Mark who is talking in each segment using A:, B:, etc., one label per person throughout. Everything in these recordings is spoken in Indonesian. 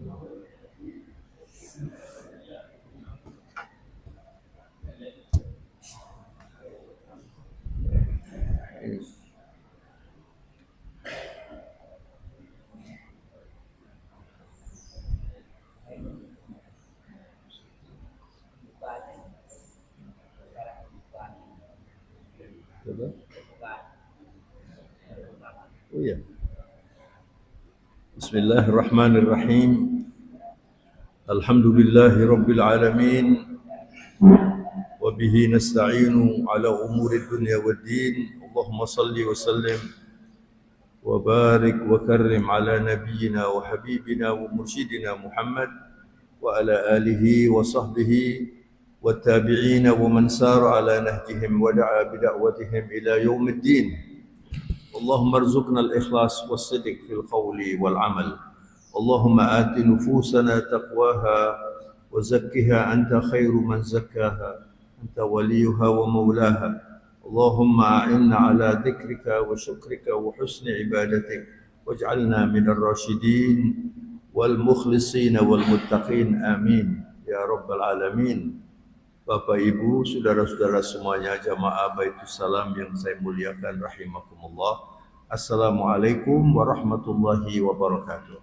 A: Oh iya. Bismillahirrahmanirrahim. Alhamdulillahi rabbil alamin. Wa bihi nasta'inu ala umuri dunya waddin. Allahumma salli wa sallim wa barik wa karrim ala nabiyyina wa habibina wa mursyidina Muhammad wa ala alihi wa sahbihi wa tabi'ina wa man sara ala nahjihim wa da'a bida'watihim ila yaumiddin. Allahumma arzuqna al-ikhlas was-sidq fil qawli wal amal. Allahumma ati nufusana taqwaha wa zakkiha anta khairu man zakkaha anta waliyuha wa maulaha. Allahumma a'inna ala dhikrika wa syukrika wa husni ibadatik waj'alna minar rasyidin wal mukhlisin wal muttaqin amin ya rabbal alamin. Bapak Ibu, saudara-saudara semuanya, jamaah Baitus Salam yang saya muliakan rahimakumullah. Assalamualaikum warahmatullahi wabarakatuh.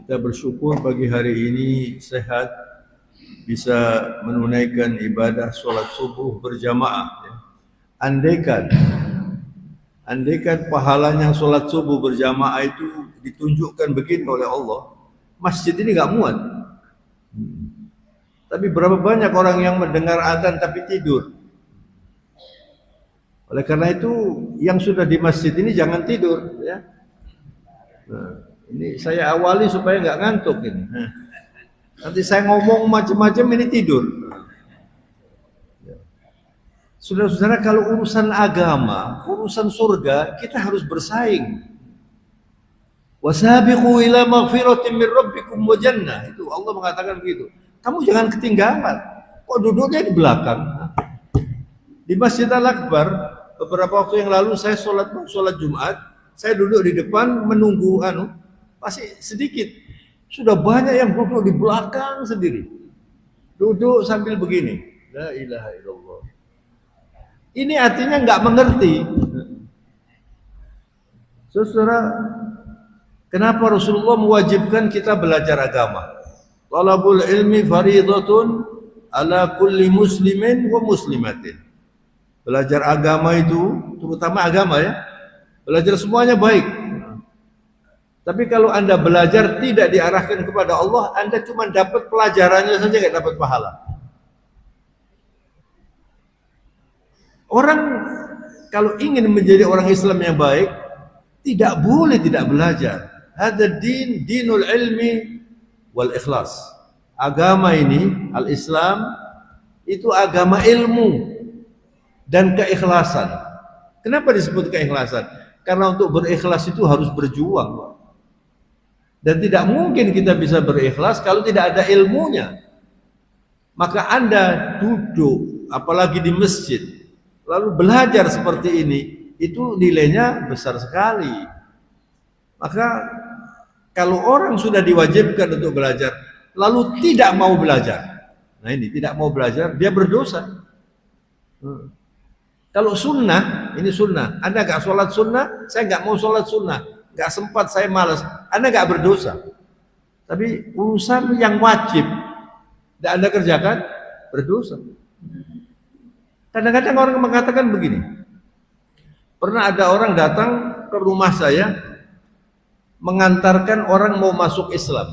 A: Kita bersyukur pagi hari ini sehat, bisa menunaikan ibadah sholat subuh berjamaah. Andaikan pahalanya sholat subuh berjamaah itu ditunjukkan begini oleh Allah, masjid ini nggak muat. Tapi berapa banyak orang yang mendengar adzan tapi tidur. Oleh karena itu, yang sudah di masjid ini jangan tidur, ya. Nah, ini saya awali supaya nggak ngantuk ini. Nanti saya ngomong macam-macam ini tidur. Saudara-saudara, kalau urusan agama, urusan surga, kita harus bersaing. Wasabiqu ila maghfiratin min rabbikum wa jannah. Itu Allah mengatakan begitu. Kamu jangan ketinggalan. Kok duduknya di belakang? Di Masjid Al-Akbar, beberapa waktu yang lalu saya sholat Jumat, saya duduk di depan menunggu masih sedikit. Sudah banyak yang duduk di belakang sendiri. Duduk sambil begini. La ilaha illallah. Ini artinya nggak mengerti. Saudara, kenapa Rasulullah mewajibkan kita belajar agama? Talabul ilmi faridatun ala kulli muslimin wa muslimatin. Belajar agama itu, terutama agama ya, belajar semuanya baik. Tapi kalau Anda belajar tidak diarahkan kepada Allah, Anda cuma dapat pelajarannya saja, nggak dapat pahala. Orang kalau ingin menjadi orang Islam yang baik, tidak boleh tidak belajar. Hada dinul ilmi wal ikhlas. Agama ini, al-Islam, itu agama ilmu dan keikhlasan. Kenapa disebut keikhlasan? Karena untuk berikhlas itu harus berjuang. Dan tidak mungkin kita bisa berikhlas kalau tidak ada ilmunya. Maka Anda duduk, apalagi di masjid, lalu belajar seperti ini, itu nilainya besar sekali. Maka kalau orang sudah diwajibkan untuk belajar, lalu tidak mau belajar, nah ini tidak mau belajar, dia berdosa. Kalau sunnah, ini sunnah, Anda nggak sholat sunnah, saya nggak mau sholat sunnah, nggak sempat, saya malas, Anda nggak berdosa. Tapi urusan yang wajib, tidak Anda kerjakan, berdosa. Kadang-kadang orang mengatakan begini, pernah ada orang datang ke rumah saya, mengantarkan orang mau masuk Islam.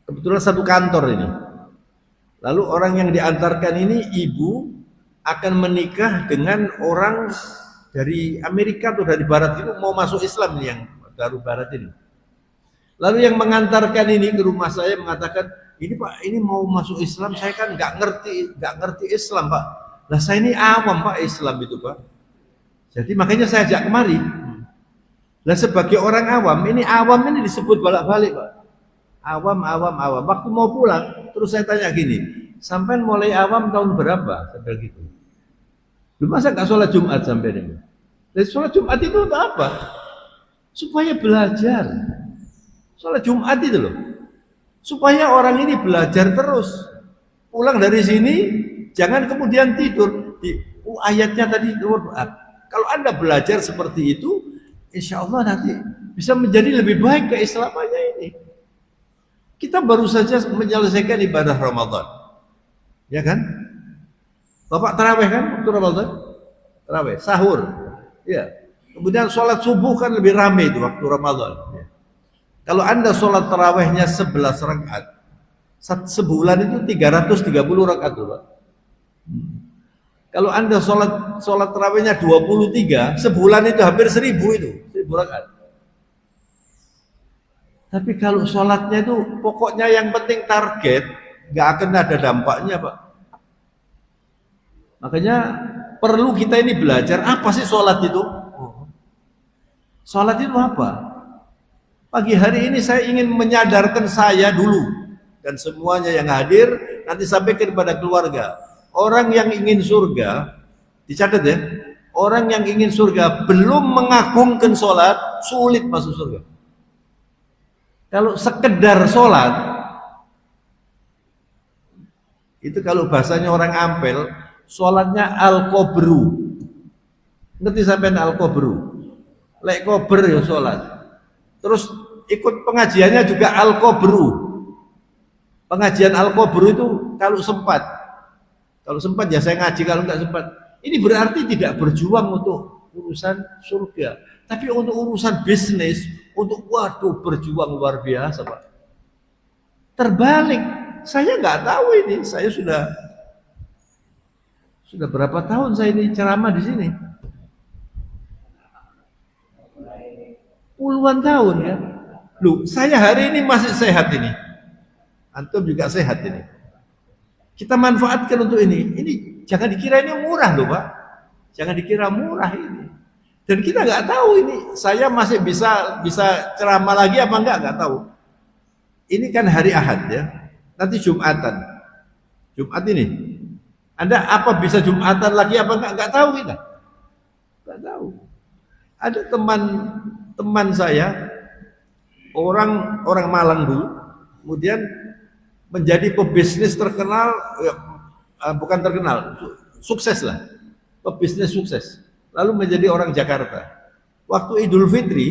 A: Kebetulan satu kantor ini. Lalu orang yang diantarkan ini ibu akan menikah dengan orang dari Amerika atau dari Barat itu mau masuk Islam nih, yang dari Barat ini. Lalu yang mengantarkan ini ke rumah saya mengatakan, ini Pak, ini mau masuk Islam, saya kan nggak ngerti Islam Pak. Lah saya ini awam Pak Islam itu Pak. Jadi makanya saya ajak kemari. Lah sebagai orang awam ini disebut bolak-balik Pak. Awam. Waktu mau pulang, terus saya tanya gini, sampai mulai awam tahun berapa? Sampai gitu. Lu masa nggak sholat Jumat sampai ini? Jadi sholat Jumat itu apa? supaya belajar. Sholat Jumat itu loh. Supaya orang ini belajar terus. Pulang dari sini, jangan kemudian tidur. Ayatnya tadi, kalau Anda belajar seperti itu, insya Allah nanti bisa menjadi lebih baik keislamannya ini. Kita baru saja menyelesaikan ibadah Ramadan. Ya kan? Bapak taraweh kan waktu Ramadan? Taraweh, sahur. Ya. Kemudian sholat subuh kan lebih ramai itu waktu Ramadan. Ya. Kalau Anda sholat tarawehnya 11 rakaat, sebulan itu 330 rakaat tuh, Pak. Kalau Anda sholat tarawehnya 23, sebulan itu hampir 1000 itu, 1000 rakaat. Tapi kalau sholatnya itu pokoknya yang penting target, nggak akan ada dampaknya, Pak. Makanya perlu kita ini belajar apa sih sholat itu? Sholat itu apa? Pagi hari ini saya ingin menyadarkan saya dulu dan semuanya yang hadir, nanti sampaikan kepada keluarga. Orang yang ingin surga, dicatat ya, orang yang ingin surga belum mengagungkan sholat, sulit masuk surga. Kalau sekedar sholat, itu kalau bahasanya orang Ampel, sholatnya al-kobru. Ngerti sampai al-kobru? Lek kober ya sholat. Terus ikut pengajiannya juga al-kobru. Pengajian al-kobru itu kalau sempat. Kalau sempat ya saya ngaji, kalau nggak sempat. Ini berarti tidak berjuang untuk urusan surga. Tapi untuk urusan bisnis, untuk waduh berjuang luar biasa, Pak. Terbalik, saya nggak tahu ini. Saya sudah berapa tahun saya ini ceramah di sini? Puluhan tahun ya. Loh, saya hari ini masih sehat ini. Antum juga sehat ini. Kita manfaatkan untuk ini. Ini jangan dikira ini murah loh, Pak. Jangan dikira murah ini. Dan kita nggak tahu ini. Saya masih bisa ceramah lagi apa nggak tahu. Ini kan hari Ahad ya. Nanti Jumatan. Jumat ini. Anda apa bisa Jumatan lagi apa nggak tahu kita. Nggak tahu. Ada teman saya, orang Malang dulu, kemudian menjadi pebisnis terkenal, bukan terkenal, sukses lah, pebisnis sukses. Lalu menjadi orang Jakarta. Waktu Idul Fitri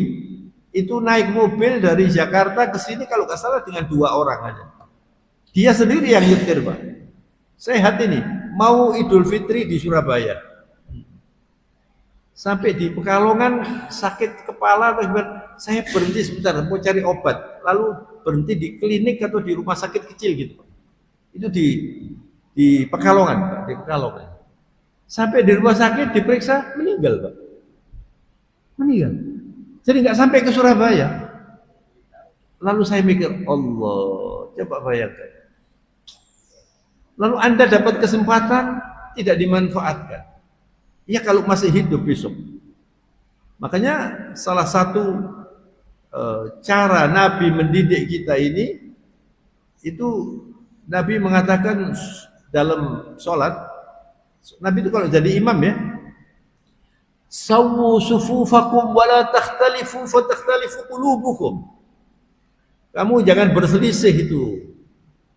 A: itu naik mobil dari Jakarta ke sini kalau nggak salah dengan 2 orang aja. Dia sendiri yang nyetir, Pak. Sehat ini, mau Idul Fitri di Surabaya. Sampai di Pekalongan sakit kepala, saya berhenti sebentar mau cari obat, lalu berhenti di klinik atau di rumah sakit kecil gitu. Itu di Pekalongan, Pak, di Pekalongan. Sampai di rumah sakit diperiksa meninggal, Pak. Meninggal. Jadi nggak sampai ke Surabaya. Lalu saya mikir, Allah, coba bayangkan. Lalu Anda dapat kesempatan tidak dimanfaatkan. Ya kalau masih hidup besok. Makanya salah satu cara Nabi mendidik kita ini, itu Nabi mengatakan dalam sholat, Nabi itu kalau jadi imam ya, sawu sufufakum wala takhtalifu fatakhtalifu qulubukum. Kamu jangan berselisih itu.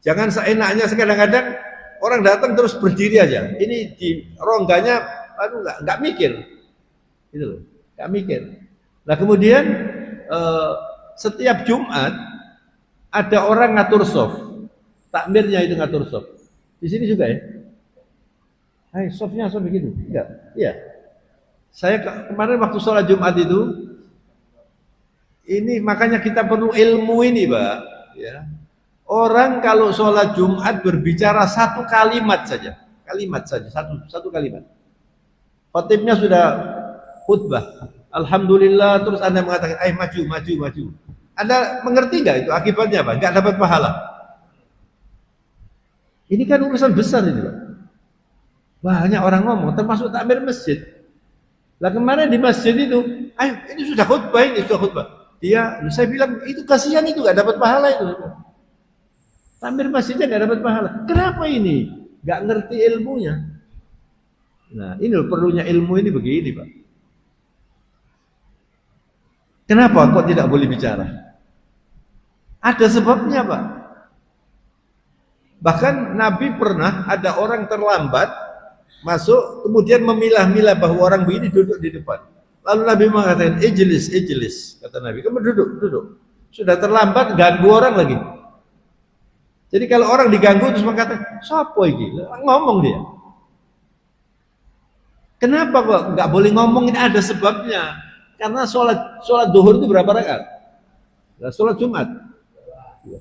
A: Jangan seenaknya, kadang-kadang orang datang terus berdiri aja. Ini di rongganya nggak mikir, gitu loh, nggak mikir. Nah kemudian setiap Jumat ada orang ngatur soft, takmirnya itu ngatur soft. Di sini juga ya. Hai, softnya soft begitu, enggak? Iya. Saya kemarin waktu sholat Jumat itu, ini makanya kita perlu ilmu ini, Pak. Ya. Orang kalau sholat Jumat berbicara satu kalimat saja, satu kalimat. Khotibnya sudah khutbah, alhamdulillah, terus Anda mengatakan, maju. Anda mengerti nggak itu akibatnya apa? Nggak dapat pahala. Ini kan urusan besar ini, Pak. Banyak orang ngomong, termasuk takmir masjid. Lah kemarin di masjid itu, ini sudah khutbah, saya bilang itu kasihan, itu nggak dapat pahala itu. Takmir masjidnya nggak dapat pahala. Kenapa ini? Nggak ngerti ilmunya. Nah, ini loh perlunya ilmu ini begini, Pak. Kenapa kok tidak boleh bicara? Ada sebabnya, Pak. Bahkan Nabi pernah ada orang terlambat masuk, kemudian memilah-milah bahwa orang begini duduk di depan. Lalu Nabi mengatakan, ijlis, kata Nabi, kamu duduk. Sudah terlambat, ganggu orang lagi. Jadi kalau orang diganggu terus mengatakan, siapa ini? Ngomong dia. Kenapa kok nggak boleh ngomong? Ini ada sebabnya. Karena sholat duhur itu berapa rakaat? Nah, sholat Jumat.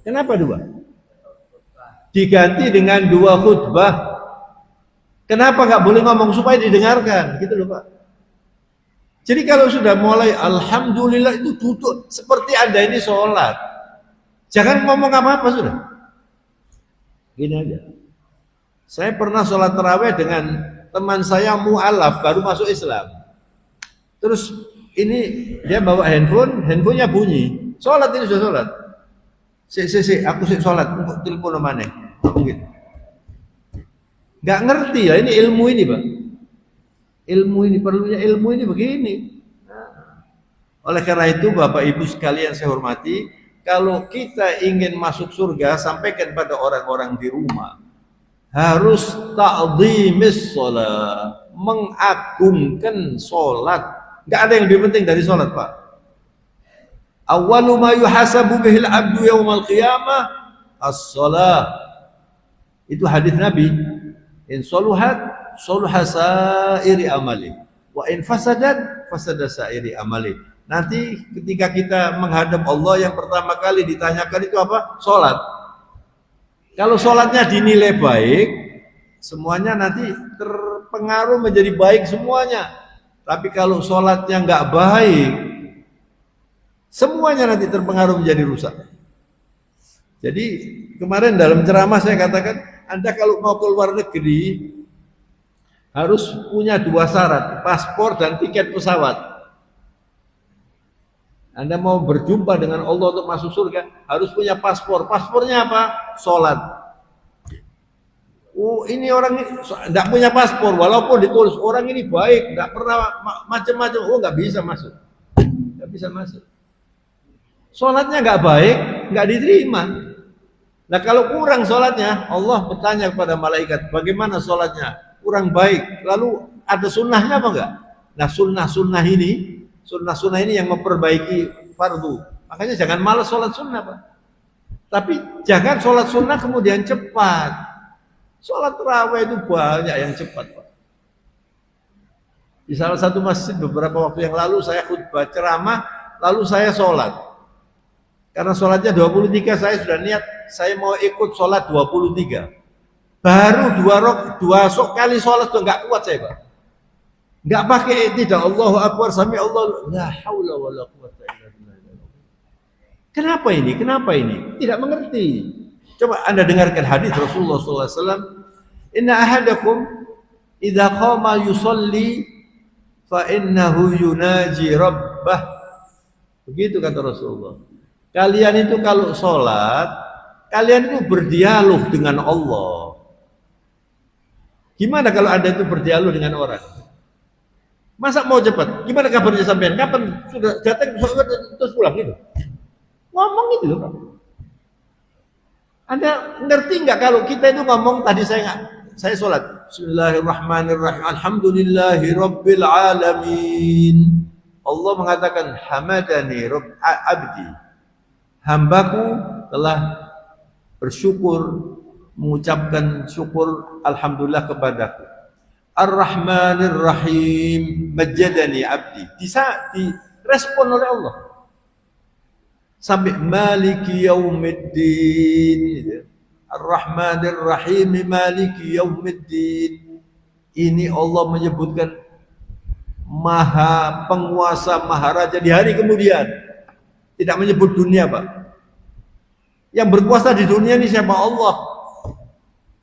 A: Kenapa 2? Diganti dengan 2 khutbah. Kenapa nggak boleh ngomong? Supaya didengarkan, gitu loh Pak. Jadi kalau sudah mulai alhamdulillah itu duduk seperti Anda ini sholat. Jangan ngomong apa-apa sudah. Gini aja. Saya pernah sholat tarawih dengan teman saya mu'alaf, baru masuk Islam. Terus ini dia bawa handphonenya bunyi. Sholat ini sudah sholat. Aku sholat, untuk telepon mana? Gitu. Nggak ngerti ya, ini ilmu ini Pak. Ilmu ini, perlunya ilmu ini begini. Nah, oleh karena itu Bapak Ibu sekalian saya hormati, kalau kita ingin masuk surga, sampaikan pada orang-orang di rumah. Harus ta'dhimis sholat, mengagungkan sholat. Nggak ada yang lebih penting dari sholat Pak. Awwalu ma yuhasabu bihil abdu yawmal qiyamah as-sholat. Itu hadis Nabi. In soluhat sairi amali, wa in fasadat fasada sairi amali. Nanti ketika kita menghadap Allah, yang pertama kali ditanyakan itu apa? Sholat. Kalau sholatnya dinilai baik, semuanya nanti terpengaruh menjadi baik semuanya. Tapi kalau sholatnya nggak baik, semuanya nanti terpengaruh menjadi rusak. Jadi kemarin dalam ceramah saya katakan, Anda kalau mau ke luar negeri harus punya 2 syarat, paspor dan tiket pesawat. Anda mau berjumpa dengan Allah untuk masuk surga, harus punya paspor. Paspornya apa? Sholat. Oh, ini orang tidak punya paspor, walaupun ditulis orang ini baik, tidak pernah macam-macam, oh nggak bisa masuk. Nggak bisa masuk. Sholatnya nggak baik, nggak diterima. Nah kalau kurang sholatnya, Allah bertanya kepada malaikat, bagaimana sholatnya? Kurang baik. Lalu ada sunnahnya apa enggak? Nah sunnah-sunnah ini yang memperbaiki fardu. Makanya jangan malas sholat sunnah Pak. Tapi jangan sholat sunnah kemudian cepat. Sholat tarawih itu banyak yang cepat Pak. Di salah satu masjid beberapa waktu yang lalu saya khutbah ceramah, lalu saya sholat. Karena sholatnya 23, saya sudah niat, saya mau ikut sholat 23. Baru 2 kali sholat tuh nggak kuat saya Pak. Nggak pakai tidak Allahu Akbar sampai Allah, la haula wala quwwata illa billah. Kenapa ini? Tidak mengerti. Coba Anda dengarkan hadis Rasulullah SAW. Inna ahadakum idza qama yusalli fa innahu yunaji rabbah. Begitu kata Rasulullah. Kalian itu kalau sholat, kalian itu berdialog dengan Allah. Gimana kalau Anda itu berdialog dengan orang? Masa mau cepat? Gimana kabarnya sampean? Kapan sudah datang terus pulang gitu? Ngomong gitu loh Pak. Anda ngerti nggak kalau kita itu ngomong tadi saya sholat. Bismillahirrahmanirrahim. Alhamdulillahi rabbil alamin. Allah mengatakan hamadani rabb abdi. Hambaku telah bersyukur, mengucapkan syukur alhamdulillah kepadaku. Ar-Rahmanir Rahim, majjadani abdi. Direspon oleh Allah. Sampai Maliki Yaumiddin. Ar-Rahmanir Rahim, Maliki Yaumiddin. Ini Allah menyebutkan Maha Penguasa, Maha Raja di hari kemudian. Tidak menyebut dunia Pak. Yang berkuasa di dunia ini siapa? Allah.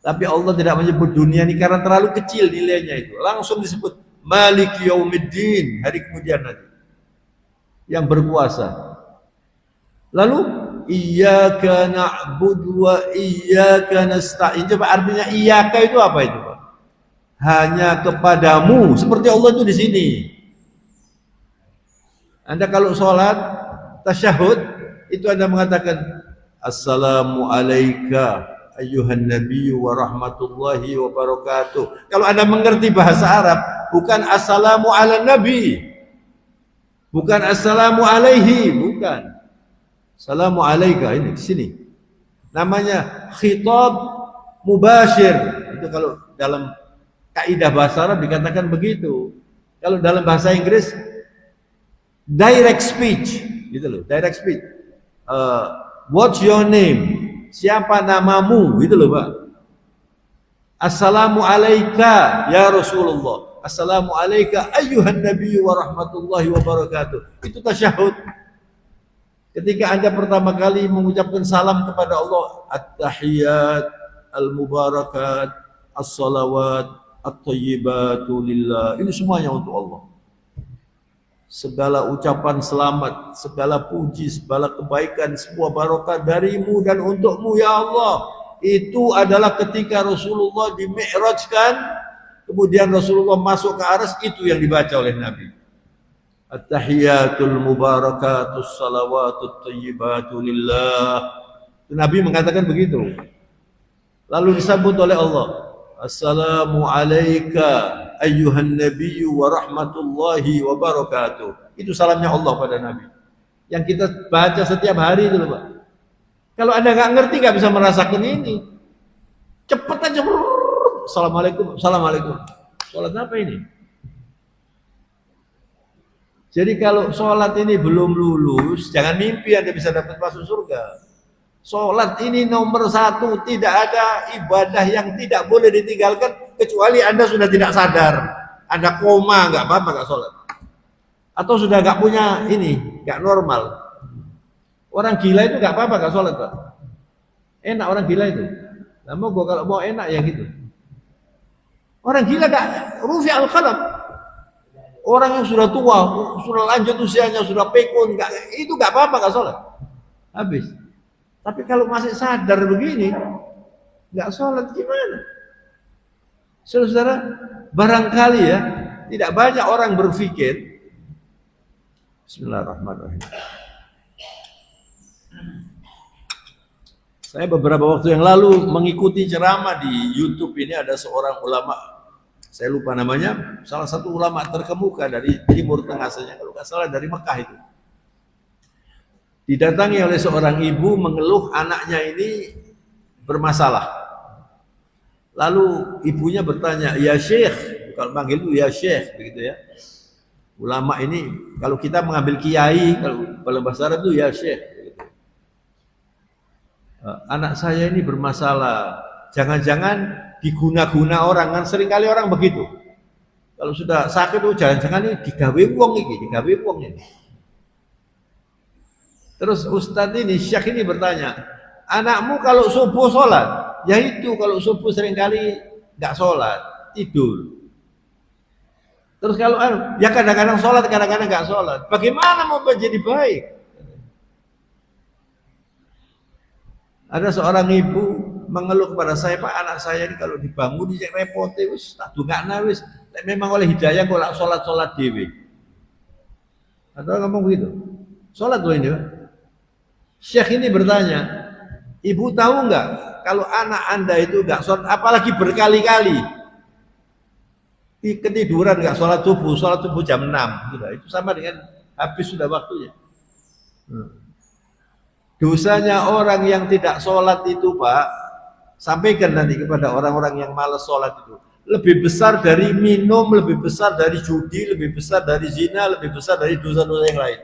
A: Tapi Allah tidak menyebut dunia ini karena terlalu kecil nilainya itu. Langsung disebut Maliki Yaumiddin, hari kemudian nanti. Yang berkuasa. Lalu Iyyaka na'budu wa iyyaka nasta'in. Coba artinya iyyaka itu apa itu Pak? Hanya kepadamu, seperti Allah itu di sini. Anda kalau sholat tasyahud itu Anda mengatakan assalamu alayka ayyuhan nabiyyu wa rahmatullahi wa barakatuh. Kalau Anda mengerti bahasa Arab, bukan assalamu ala nabi, bukan assalamu alaihi, bukan. Assalamu alayka, ini sini. Namanya khitab mubashir. Itu kalau dalam kaidah bahasa Arab dikatakan begitu. Kalau dalam bahasa Inggris direct speech, gitu loh, direct speech. What's your name? Siapa namamu? Gitu loh, Pak. Assalamu alayka ya Rasulullah. Assalamu alayka ayyuhan nabiyyu wa rahmatullahi wa barakatuh. Itu tasyahud. Ketika Anda pertama kali mengucapkan salam kepada Allah, at-tahiyat, al-mubarakat, as-salawat, at-tayyibatu lillah. Ini semuanya untuk Allah. Segala ucapan selamat, segala puji, segala kebaikan, sebuah barokah darimu dan untukmu ya Allah. Itu adalah ketika Rasulullah di-mi'rajkan, kemudian Rasulullah masuk ke aras, itu yang dibaca oleh Nabi. At-tahiyatul mubarakatus salawatut tayyibatu lillah. Nabi mengatakan begitu. Lalu disambut oleh Allah. Assalamu alayka ayyuhan nabiyyu wa rahmatullahi wa barakatuh. Itu salamnya Allah pada Nabi. Yang kita baca setiap hari itu loh, Pak. Kalau Anda nggak ngerti, nggak bisa merasakan ini. Cepet aja. Assalamualaikum, assalamualaikum. Sholat apa ini? Jadi kalau sholat ini belum lulus, jangan mimpi Anda bisa dapat masuk surga. Sholat ini nomor satu, tidak ada ibadah yang tidak boleh ditinggalkan kecuali Anda sudah tidak sadar. Anda koma, nggak apa-apa nggak sholat. Atau sudah nggak punya ini, nggak normal. Orang gila itu nggak apa-apa nggak sholat, Pak. Enak orang gila itu. Namun gua kalau mau enak ya gitu. Orang gila nggak rufi al-qalam. Orang yang sudah tua, sudah lanjut usianya, sudah pikun, itu nggak apa-apa nggak sholat. Habis. Tapi kalau masih sadar begini, nggak sholat gimana? Saudara, barangkali ya, tidak banyak orang berpikir. Bismillahirrahmanirrahim. Saya beberapa waktu yang lalu mengikuti ceramah di YouTube ini, ada seorang ulama, saya lupa namanya, salah satu ulama terkemuka dari Timur Tengah saja, kalau nggak salah dari Mekah itu. Didatangi oleh seorang ibu mengeluh anaknya ini bermasalah. Lalu ibunya bertanya, ya Syekh, kalau panggil itu ya Syekh, begitu ya. Ulama ini, kalau kita mengambil kiai, kalau bahasa Arab itu ya Syekh. Begitu. Anak saya ini bermasalah, jangan-jangan diguna-guna orang, kan seringkali orang begitu. Kalau sudah sakit tuh jangan-jangan ini digawe wong ini. Terus Ustadz ini, Syekh ini bertanya, anakmu kalau subuh sholat? Ya itu, kalau subuh seringkali nggak sholat, tidur. Terus kalau ya kadang-kadang sholat, kadang-kadang nggak sholat. Bagaimana mau menjadi baik? Ada seorang ibu mengeluh kepada saya, Pak, anak saya ini kalau dibangun dia repot, wis tak dungakna wis. Memang oleh hidayah kok sholat dewi. Atau ngomong begitu? Sholat loh ini, Pak. Syekh ini bertanya, ibu tahu nggak kalau anak anda itu nggak sholat, apalagi berkali-kali ketiduran nggak sholat subuh jam 6, itu sama dengan habis sudah waktunya. Dosanya orang yang tidak sholat itu, Pak, sampaikan nanti kepada orang-orang yang malas sholat itu, lebih besar dari minum, lebih besar dari judi, lebih besar dari zina, lebih besar dari dosa-dosa yang lain.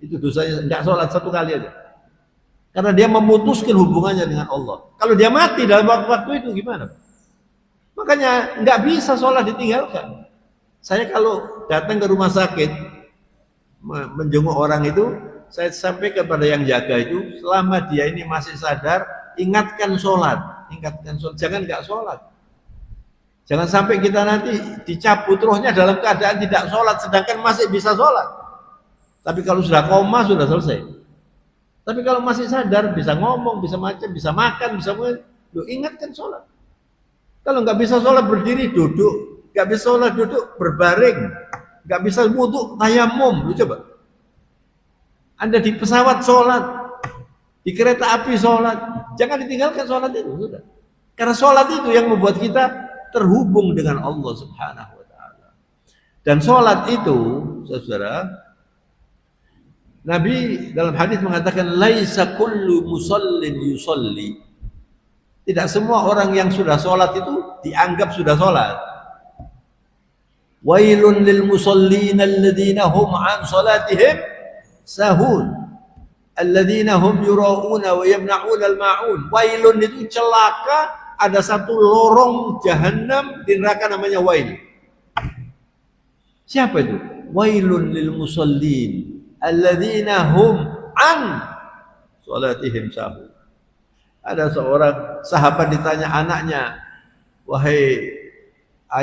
A: Itu dosanya nggak sholat satu kali aja, karena dia memutuskan hubungannya dengan Allah. Kalau dia mati dalam waktu itu gimana? Makanya nggak bisa sholat ditinggalkan. Saya kalau datang ke rumah sakit menjenguk orang itu, saya sampaikan kepada yang jaga itu, selama dia ini masih sadar, ingatkan sholat, jangan nggak sholat. Jangan sampai kita nanti dicabut rohnya dalam keadaan tidak sholat, sedangkan masih bisa sholat. Tapi kalau sudah koma, sudah selesai. Tapi kalau masih sadar, bisa ngomong, bisa macam, bisa makan, bisa ingatkan sholat. Kalau nggak bisa sholat berdiri, duduk. Nggak bisa sholat duduk, berbaring. Nggak bisa wudhu, tayamum. Lu coba.
B: Anda di pesawat sholat, di kereta api sholat, jangan ditinggalkan sholat itu, sudah. Karena sholat itu yang membuat kita terhubung dengan Allah Subhanahu wa Ta'ala. Dan sholat itu, saudara, Nabi dalam hadis mengatakan, laisa kullu musallin yusalli. Tidak semua orang yang sudah sholat itu dianggap sudah sholat. Wailun lil musallin alladhina hum an salatihim sahun, alladhina hum yura'una wa yamna'una al-ma'un. Wailun itu celaka, ada satu lorong jahanam di neraka namanya wail. Siapa itu? Wailun lil musallin alladhina hum an salatihim sahun. Ada seorang sahabat ditanya anaknya, wahai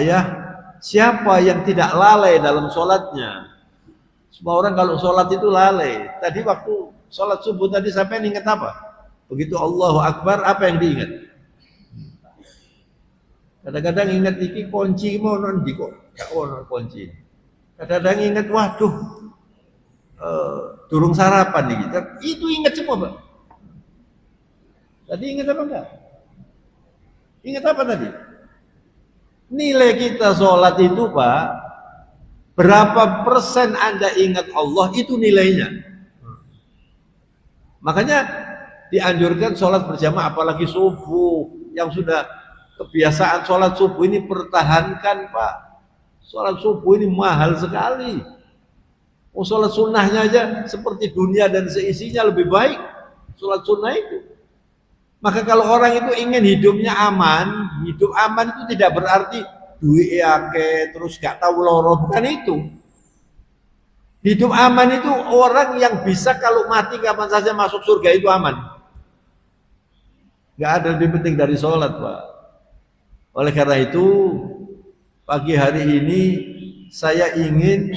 B: ayah, siapa yang tidak lalai dalam sholatnya? Semua orang kalau sholat itu lalai. Tadi waktu sholat subuh tadi sampai ingat apa? Begitu Allahu Akbar, apa yang diingat? Kadang-kadang ingat iki kunci mau non di kok, gak ono kunci. Kadang-kadang ingat, waduh, durung sarapan nih. Itu ingat semua, Pak. Tadi ingat apa enggak? Ingat apa tadi? Nilai kita sholat itu, Pak, berapa persen Anda ingat Allah, itu nilainya. Makanya dianjurkan sholat berjamaah, apalagi subuh. Yang sudah kebiasaan sholat subuh ini pertahankan, Pak. Sholat subuh ini mahal sekali. Oh, sholat sunnahnya aja seperti dunia dan seisinya lebih baik. Sholat sunnah itu. Maka kalau orang itu ingin hidupnya aman, hidup aman itu tidak berarti duit akeh terus gak tahu loro, bukan itu. Hidup aman itu orang yang bisa kalau mati kapan saja masuk surga, itu aman. Gak ada lebih penting dari sholat, Pak. Oleh karena itu pagi hari ini saya ingin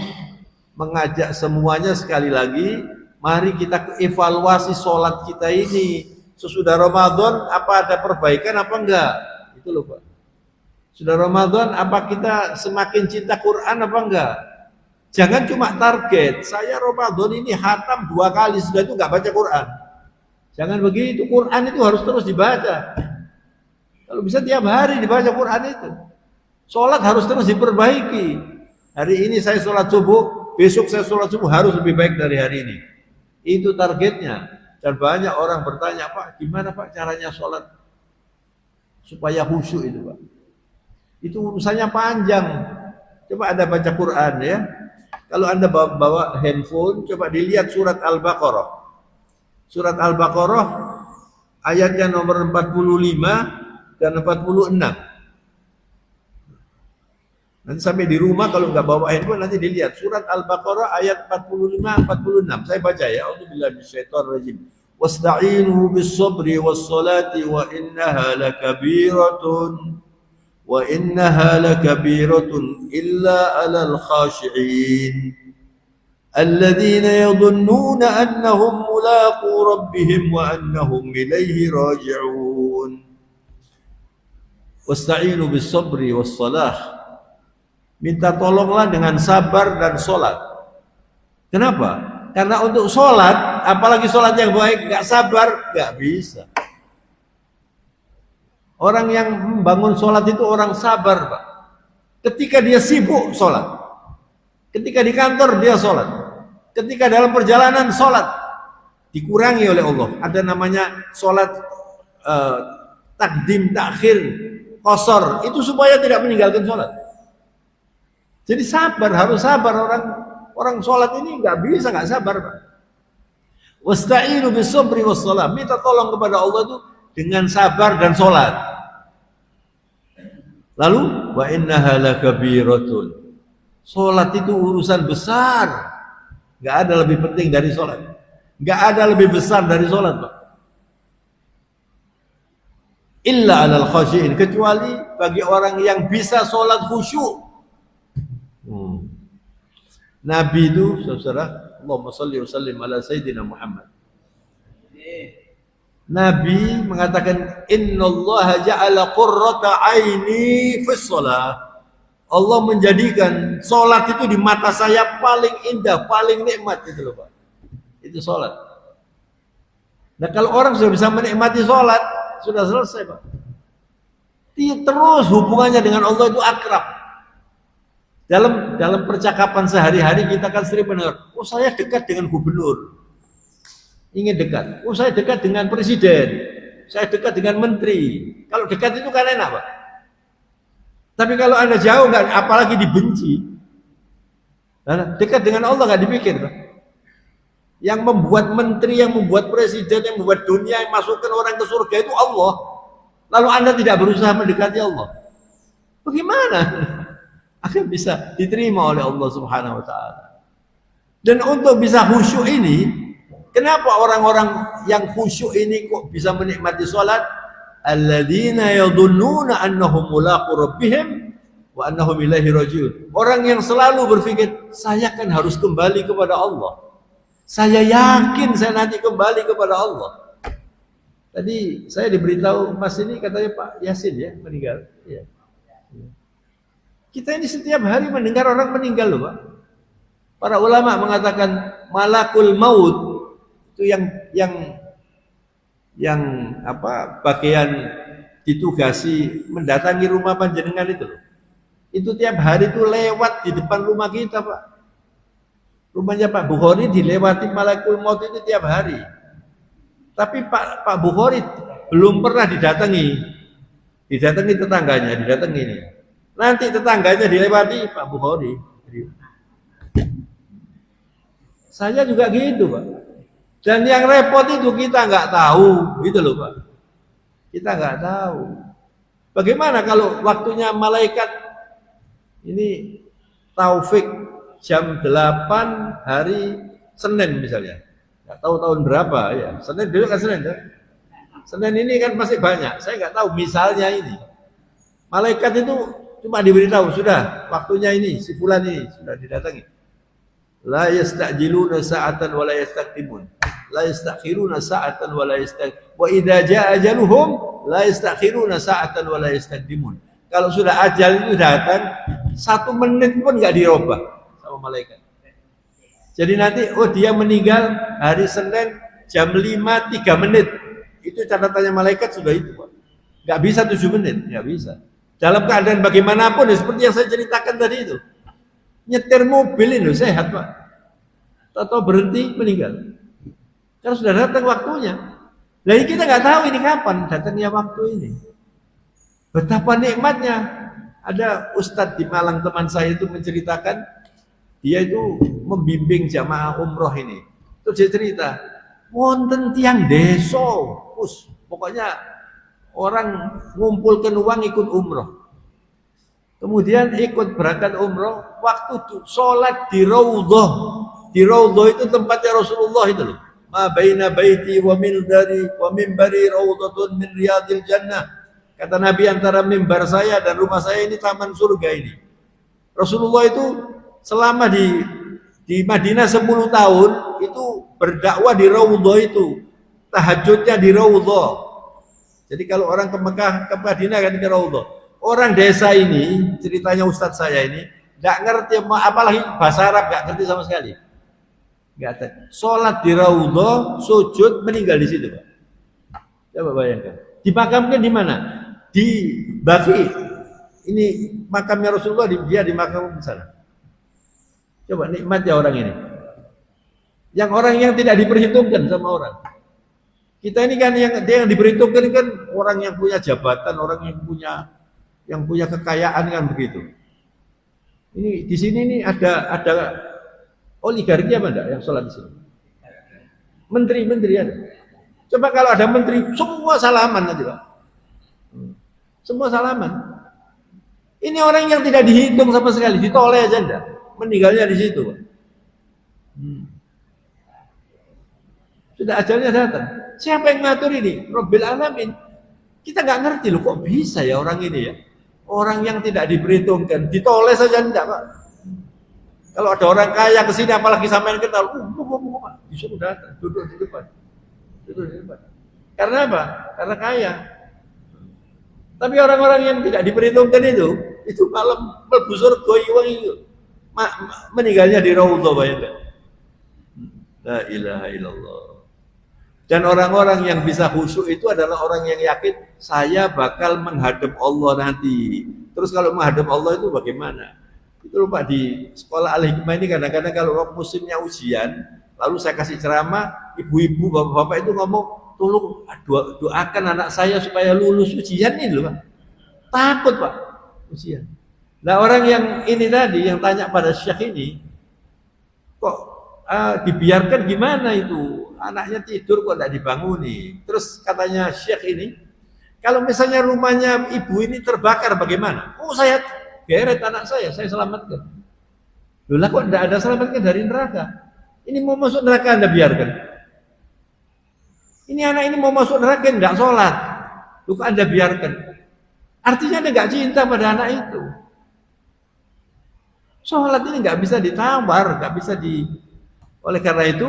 B: mengajak semuanya sekali lagi, mari kita evaluasi sholat kita ini. Sesudah Ramadan apa ada perbaikan apa enggak? Itu loh, Pak. Sudah Ramadan apa kita semakin cinta Quran apa enggak? Jangan cuma target, saya Ramadan ini khatam 2 kali, sudah itu enggak baca Quran. Jangan begitu, Quran itu harus terus dibaca. Kalau bisa tiap hari dibaca Quran itu. Sholat harus terus diperbaiki. Hari ini saya sholat subuh, besok saya sholat subuh harus lebih baik dari hari ini. Itu targetnya. Dan banyak orang bertanya, Pak, gimana Pak caranya sholat supaya khusyuk itu, Pak? Itu urusannya panjang. Coba Anda baca Quran ya. Kalau Anda bawa handphone, coba dilihat surat Al-Baqarah. Surat Al-Baqarah ayatnya nomor 45 dan 46. Nanti sampai di rumah kalau nggak bawa handphone nanti dilihat surat Al-Baqarah ayat 45-46. Saya baca ya. A'udzubillahi minasyaitonir rajim. Wasta'inu bis-sabri was-salati wa innaha lakabiratun illa 'alal khashi'in alladhina yadhunnuna annahum mulaqu rabbihim wa annahum ilaihi raji'un. Wasta'inu bis-sabri was-salah. Minta tolonglah dengan sabar dan sholat. Kenapa? Karena untuk sholat, apalagi sholat yang baik, gak sabar, gak bisa. Orang yang membangun sholat itu orang sabar, Pak. Ketika dia sibuk sholat, ketika di kantor dia sholat, ketika dalam perjalanan sholat, dikurangi oleh Allah. Ada namanya sholat takdim, takhir, qasar. Itu supaya tidak meninggalkan sholat. Jadi sabar, harus sabar. Orang sholat ini nggak bisa nggak sabar, Pak. Wasta'inu bis-sabri was-shalah. Minta tolong kepada Allah itu dengan sabar dan sholat. Lalu wa innaha lakabiratun. Sholat itu urusan besar. Nggak ada lebih penting dari sholat. Nggak ada lebih besar dari sholat, Pak. Illa 'alal khashi'in, kecuali bagi orang yang bisa sholat khusyuk. Nabi itu, saudara, Allahumma shalli wa sallim ala Sayyidina Muhammad. Nabi mengatakan, innallaha ja'ala qurrata aini fis shalah. Allah menjadikan sholat itu di mata saya paling indah, paling nikmat, itu loh, Pak. Itu itu sholat. Nah kalau orang sudah bisa menikmati sholat, sudah selesai Pak. Terus hubungannya dengan Allah itu akrab. Dalam percakapan sehari-hari kita kan sering mendengar, oh saya dekat dengan gubernur, ingin dekat. Oh saya dekat dengan presiden, saya dekat dengan menteri. Kalau dekat itu kan enak Pak. Tapi kalau Anda jauh, nggak, apalagi dibenci. Nah, dekat dengan Allah nggak dipikir Pak. Yang membuat menteri, yang membuat presiden, yang membuat dunia, yang masukkan orang ke surga itu Allah. Lalu Anda tidak berusaha mendekati Allah. Bagaimana akan bisa diterima oleh Allah Subhanahu wa taala? Dan untuk bisa khusyuk ini, kenapa orang-orang yang khusyuk ini kok bisa menikmati salat? Alladzina yadhunnuna annahum mulaqu rabbihim wa annahum ilaihi rajiun. Orang yang selalu berpikir, saya kan harus kembali kepada Allah. Saya yakin saya nanti kembali kepada Allah. Tadi saya diberitahu Mas ini katanya Pak Yasin ya meninggal. Ya. Kita ini setiap hari mendengar orang meninggal loh Pak. Para ulama mengatakan malakul maut itu yang apa bagian ditugasi mendatangi rumah panjenengan itu loh. Itu tiap hari itu lewat di depan rumah kita Pak. Rumahnya Pak Bukhari dilewati malakul maut itu tiap hari. Tapi Pak Bukhari belum pernah didatangi tetangganya, didatangi ini. Nanti tetangganya dilewati Pak Bukhari. Saya juga gitu Pak. Dan yang repot itu kita nggak tahu, gitu loh Pak. Kita nggak tahu. Bagaimana kalau waktunya malaikat ini Taufik jam 8 hari Senin misalnya. Nggak tahu tahun berapa ya. Senin dulu kan Senin ya. Senin ini kan masih banyak. Saya nggak tahu misalnya ini. Malaikat itu cuma diberitahu sudah waktunya ini si fulan ini sudah didatangi. La yasta'jiluna sa'atan wa la yastaqdimun. La yastakhiruna sa'atan wa la yastaqdimun. Wa idza jaa ajaluhum la yastakhiruna sa'atan wa la yastaqdimun. Kalau sudah ajal itu datang, 1 menit pun nggak dirubah sama malaikat. Jadi nanti dia meninggal hari Senin jam 5 3 menit. Itu catatannya malaikat sudah itu Pak. Nggak bisa 7 menit, nggak bisa. Dalam keadaan bagaimanapun ya, seperti yang saya ceritakan tadi itu. Nyetir mobil ini sehat Pak. Atau berhenti meninggal. Karena sudah datang waktunya. Nah kita nggak tahu ini kapan datangnya waktu ini. Betapa nikmatnya. Ada ustadz di Malang teman saya itu menceritakan, dia itu membimbing jamaah umroh ini. Terus dia cerita, wonten tiang deso, pokoknya orang ngumpulkan uang ikut umroh. Kemudian ikut berangkat umroh, waktu sholat di Raudhah. Di Raudhah itu tempatnya Rasulullah itu loh. Ma baina baiti wa minbari raudhatun min riyadil jannah. Kata Nabi, antara mimbar saya dan rumah saya ini taman surga ini. Rasulullah itu selama di Madinah 10 tahun itu berdakwah di Raudhah itu. Tahajudnya di Raudhah. Jadi kalau orang ke Mekah, ke Madinah kan ke Raudhah. Orang desa ini, ceritanya ustadz saya ini, nggak ngerti apalagi bahasa Arab, nggak ngerti sama sekali. Nggak ada. Sholat di Raudhah, sujud, meninggal di situ Pak. Coba bayangkan. Dimakamkan di mana? Di Baqi. Ini makamnya Rasulullah, dia dimakamkan di sana. Coba nikmat ya orang ini. Yang orang yang tidak diperhitungkan sama orang. Kita ini kan yang diperhitungkan kan orang yang punya jabatan, orang yang punya kekayaan kan begitu. Ini di sini nih ada oligarki apa enggak yang sholat di sini? Menteri ada. Coba kalau ada menteri, semua salaman nanti Pak. Semua salaman. Ini orang yang tidak dihitung sama sekali, ditoleh aja enggak. Meninggalnya di situ Pak. Sudah ajalnya datang. Siapa yang ngatur ini? Rabbil Alamin. Kita nggak ngerti loh kok bisa ya orang ini ya. Orang yang tidak diperhitungkan, ditoleh saja enggak Pak. Kalau ada orang kaya kesini apalagi sampean kenal, disuruh datang, duduk di depan. Karena apa? Karena kaya. Tapi orang-orang yang tidak diperhitungkan itu malam mlebu surga itu meninggalnya di Raudhah bayangkan. La ilaha illallah. Dan orang-orang yang bisa khusyuk itu adalah orang yang yakin saya bakal menghadap Allah nanti. Terus kalau menghadap Allah itu bagaimana? Itu loh Pak, di sekolah Al-Hikmah ini kadang-kadang kalau musimnya ujian, lalu saya kasih ceramah, ibu-ibu, bapak-bapak itu ngomong, tolong doakan anak saya supaya lulus ujian ini loh Pak. Takut Pak, ujian. Nah orang yang ini tadi, yang tanya pada Syekh ini, kok dibiarkan gimana itu? Anaknya tidur kok tidak dibanguni. Terus katanya Syekh ini, kalau misalnya rumahnya ibu ini terbakar bagaimana? Oh saya geret anak saya selamatkan. Loh lah kok tidak ada selamatkan dari neraka? Ini mau masuk neraka Anda biarkan. Ini anak ini mau masuk neraka tidak sholat. Loh kok Anda biarkan? Artinya Anda nggak cinta pada anak itu. Sholat ini nggak bisa ditawar, nggak bisa di. Oleh karena itu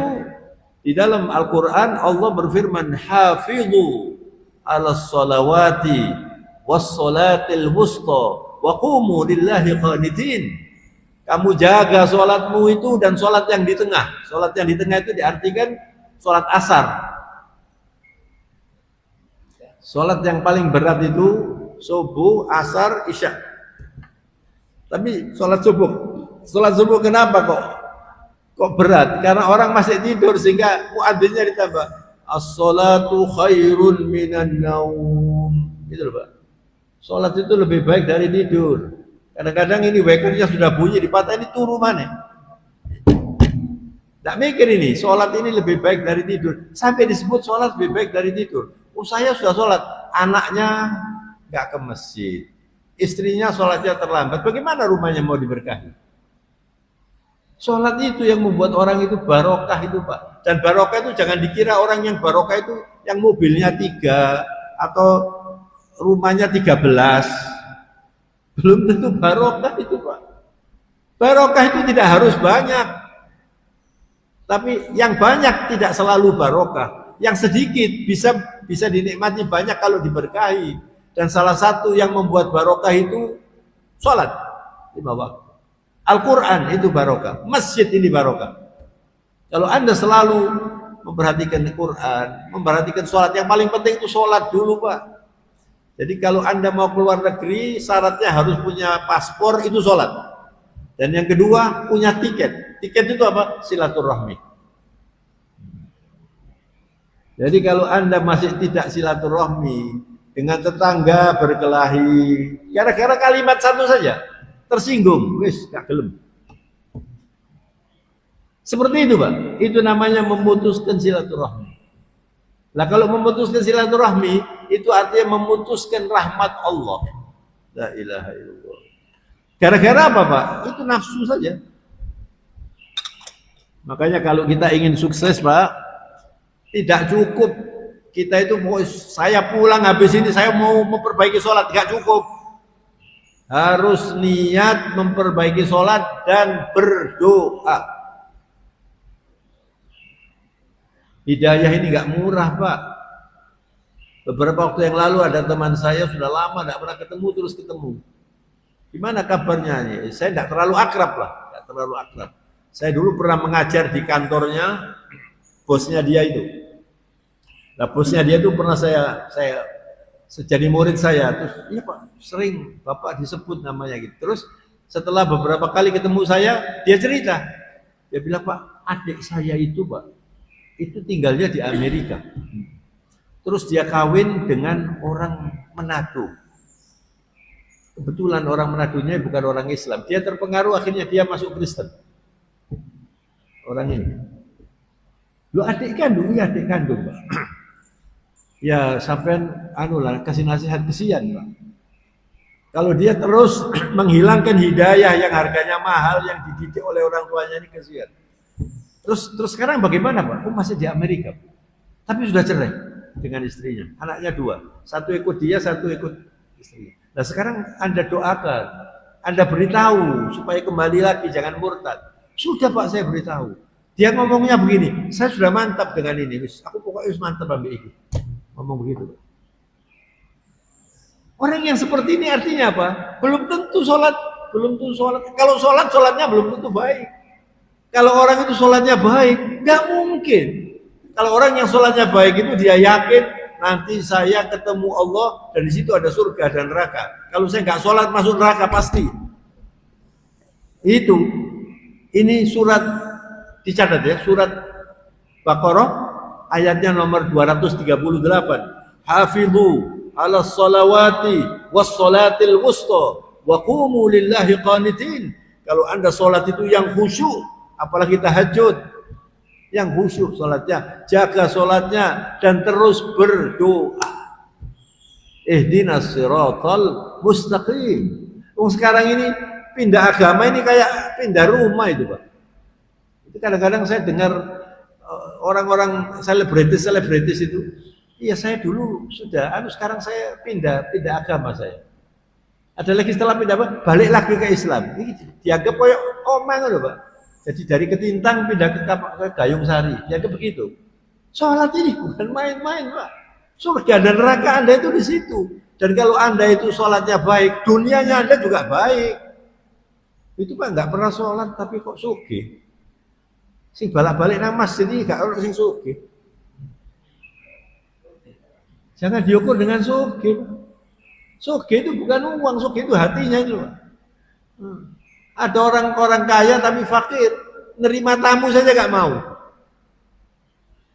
B: di dalam Al-Quran Allah berfirman hafidhu ala salawati was salatil wusta wa qumu lillahi qanitin. Kamu jaga sholatmu itu dan sholat yang di tengah. Sholat yang di tengah itu diartikan sholat asar. Sholat yang paling berat itu subuh, asar, isya. Tapi sholat subuh kenapa kok berat? Karena orang masih tidur sehingga muadzinnya ditambah as-salatu khairun minan naum. Gitu loh Pak. Salat itu lebih baik dari tidur. Kadang-kadang ini wakernya sudah bunyi dipatah, ini turu mana? Nggak mikir ini, salat ini lebih baik dari tidur. Sampai disebut salat lebih baik dari tidur. Oh saya sudah salat, anaknya nggak ke masjid. Istrinya salatnya terlambat. Bagaimana rumahnya mau diberkahi? Sholat itu yang membuat orang itu barokah itu Pak. Dan barokah itu jangan dikira orang yang barokah itu yang mobilnya 3 atau rumahnya 13. Belum tentu barokah itu Pak. Barokah itu tidak harus banyak. Tapi yang banyak tidak selalu barokah. Yang sedikit bisa dinikmati banyak kalau diberkahi. Dan salah satu yang membuat barokah itu sholat 5 waktu. Al-Quran itu barokah, masjid ini barokah. Kalau Anda selalu memperhatikan Al-Quran, memperhatikan sholat, yang paling penting itu sholat dulu Pak. Jadi kalau Anda mau keluar negeri, syaratnya harus punya paspor, itu sholat. Dan yang kedua, punya tiket. Tiket itu apa? Silaturahmi. Jadi kalau Anda masih tidak silaturahmi dengan tetangga berkelahi, gara-gara kalimat satu saja, tersinggung, wis gak gelem. Seperti itu Pak, itu namanya memutuskan silaturahmi. Nah kalau memutuskan silaturahmi, itu artinya memutuskan rahmat Allah. La ilaha illallah. Gara-gara apa Pak? Itu nafsu saja. Makanya kalau kita ingin sukses Pak, tidak cukup kita itu mau saya pulang habis ini saya mau memperbaiki sholat, gak cukup. Harus niat memperbaiki sholat dan berdoa. Hidayah ini nggak murah Pak. Beberapa waktu yang lalu ada teman saya sudah lama nggak pernah ketemu, terus ketemu. Gimana kabarnya? Saya nggak terlalu akrab lah, nggak terlalu akrab. Saya dulu pernah mengajar di kantornya bosnya dia itu. Nah bosnya dia itu pernah saya jadi murid saya, terus iya Pak, sering Bapak disebut namanya gitu. Terus setelah beberapa kali ketemu saya, dia cerita. Dia bilang, Pak, adik saya itu Pak, itu tinggalnya di Amerika. Terus dia kawin dengan orang Manado. Kebetulan orang Manadonya bukan orang Islam. Dia terpengaruh, akhirnya dia masuk Kristen. Orang ini. Lu adik kandung? Iya adik kandung Pak. Ya sampean kasih nasihat kesian Pak. Kalau dia terus menghilangkan hidayah yang harganya mahal yang dididik oleh orang tuanya ini kesian. Terus sekarang bagaimana Pak? Masih di Amerika. Tapi sudah cerai dengan istrinya. Anaknya 2. Satu ikut dia, satu ikut istrinya. Nah sekarang Anda doakan, Anda beritahu supaya kembali lagi, jangan murtad. Sudah Pak, saya beritahu. Dia ngomongnya begini, saya sudah mantap dengan ini. Aku pokoknya mantap ambil itu. Ngomong begitu. Orang yang seperti ini artinya apa? Belum tentu sholat. Kalau sholatnya belum tentu baik. Kalau orang itu sholatnya baik, nggak mungkin. Kalau orang yang sholatnya baik itu dia yakin nanti saya ketemu Allah dan di situ ada surga dan neraka. Kalau saya nggak sholat masuk neraka pasti. Itu. Ini surat dicatat ya, surat Baqarah ayatnya nomor 238. Hafidhu ala sholawati was sholatil wusta wa qumu lillahi qanitin. Kalau Anda sholat itu yang khusyuk, apalagi tahajud, yang khusyuk sholatnya, jaga sholatnya dan terus berdoa. Ihdinas siratal mustaqim. Sekarang ini pindah agama ini kayak pindah rumah itu, Pak. Itu kadang-kadang saya dengar orang-orang selebritis itu, iya saya dulu sudah, sekarang saya pindah agama saya. Ada lagi setelah pindah balik lagi ke Islam. Ini dianggap kayak omong loh, Pak. Jadi dari Ketintang pindah ke Gayung Sari, dianggap begitu. Sholat ini bukan main-main, Pak. Surga dan neraka Anda itu di situ. Dan kalau Anda itu sholatnya baik, dunianya Anda juga baik. Itu Pak nggak pernah sholat tapi kok sugih. Sing balak-balik nang masjid ini gak ono sing sugih. Jangan diukur dengan sugih. Sugih itu bukan uang, sugih itu hatinya itu. Ada orang-orang kaya tapi fakir, nerima tamu saja gak mau.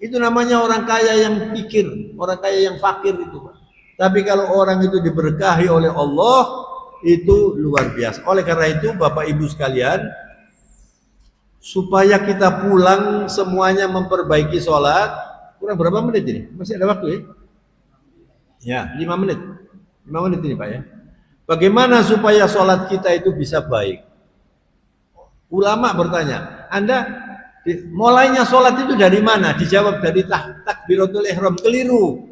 B: Itu namanya orang kaya yang pikir, orang kaya yang fakir itu, Pak. Tapi kalau orang itu diberkahi oleh Allah, itu luar biasa. Oleh karena itu, Bapak Ibu sekalian, supaya kita pulang semuanya memperbaiki sholat, kurang berapa menit ini? Masih ada waktu ya? Ya, 5 menit. 5 menit ini Pak ya. Bagaimana supaya sholat kita itu bisa baik? Ulama bertanya, Anda mulainya sholat itu dari mana? Dijawab dari takbiratul ihram. Keliru.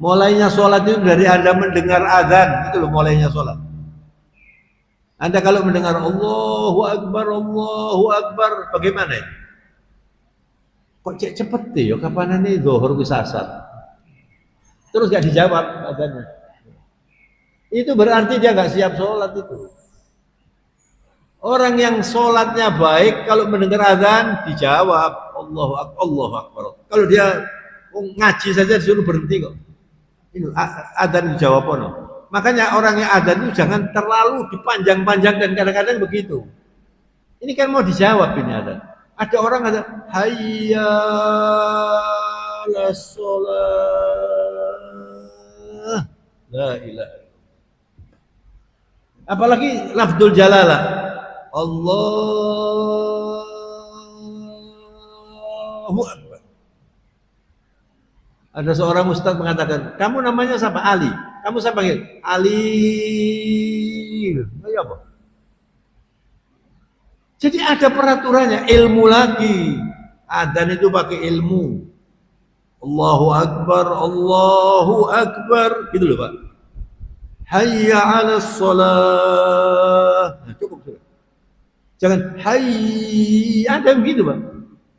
B: Mulainya sholat itu dari Anda mendengar azan, itu loh mulainya sholat. Anda kalau mendengar Allahu Akbar, bagaimana ini? Kok cepet deh, ya kapan ini zuhur wis asar. Terus gak dijawab azannya. Itu berarti dia gak siap sholat itu. Orang yang sholatnya baik kalau mendengar azan dijawab Allahu Akbar. Kalau dia ngaji saja disuruh berhenti kok. Ini azan dijawab ono. Makanya orang yang azan itu jangan terlalu dipanjang-panjang dan kadang-kadang begitu. Ini kan mau dijawab ini azan. Ada orang ada hayya 'alas shalah. La ilaha. Apalagi lafdzul jalalah. Allahu Akbar. Ada seorang ustaz mengatakan, kamu namanya siapa? Ali. Kamu siapa panggil? Ali. Ayo apa? Jadi ada peraturannya, ilmu lagi. Adzan itu pakai ilmu. Allahu Akbar, gitu loh Pak. Hayya 'alas shalah. Nah, cukup sudah. Jangan hayya, ada begitu Pak.